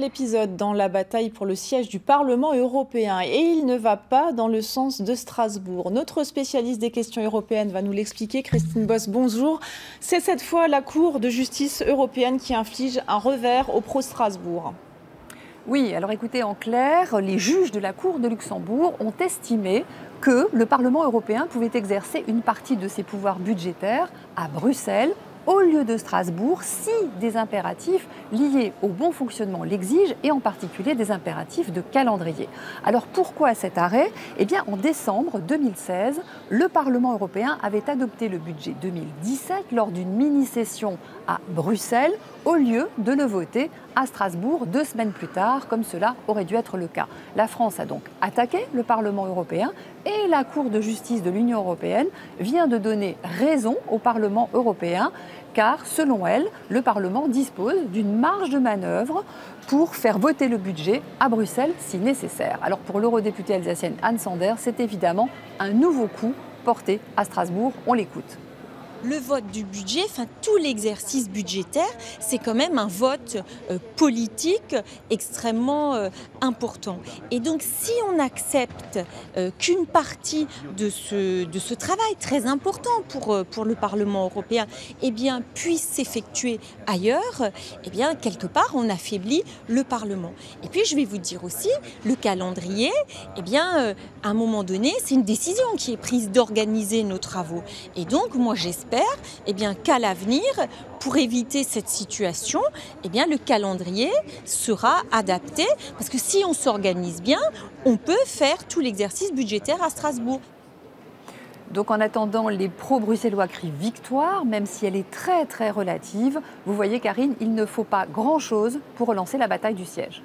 épisode dans la bataille pour le siège du Parlement européen et il ne va pas dans le sens de Strasbourg. Notre spécialiste des questions européennes va nous l'expliquer. Christine Boss, bonjour. C'est cette fois la Cour de justice européenne qui inflige un revers au pro-Strasbourg. Oui, alors écoutez, en clair, les juges de la Cour de Luxembourg ont estimé que le Parlement européen pouvait exercer une partie de ses pouvoirs budgétaires à Bruxelles au lieu de Strasbourg, si des impératifs liés au bon fonctionnement l'exigent, et en particulier des impératifs de calendrier. Alors pourquoi cet arrêt ? Eh bien, en décembre 2016, le Parlement européen avait adopté le budget 2017 lors d'une mini-session à Bruxelles, au lieu de le voter à Strasbourg 2 semaines plus tard, comme cela aurait dû être le cas. La France a donc attaqué le Parlement européen et la Cour de justice de l'Union européenne vient de donner raison au Parlement européen, car selon elle, le Parlement dispose d'une marge de manœuvre pour faire voter le budget à Bruxelles si nécessaire. Alors pour l'eurodéputée alsacienne Anne Sanders, c'est évidemment un nouveau coup porté à Strasbourg. On l'écoute. Le vote du budget, enfin tout l'exercice budgétaire, c'est quand même un vote politique extrêmement important. Et donc si on accepte qu'une partie de ce travail très important pour le Parlement européen eh bien, puisse s'effectuer ailleurs, eh bien, quelque part on affaiblit le Parlement. Et puis je vais vous dire aussi, le calendrier, eh bien, à un moment donné, c'est une décision qui est prise d'organiser nos travaux. Et donc moi j'espère eh bien, qu'à l'avenir, pour éviter cette situation, eh bien, le calendrier sera adapté. Parce que si on s'organise bien, on peut faire tout l'exercice budgétaire à Strasbourg. Donc en attendant, les pro-bruxellois crient victoire, même si elle est très très relative. Vous voyez Karine, il ne faut pas grand-chose pour relancer la bataille du siège.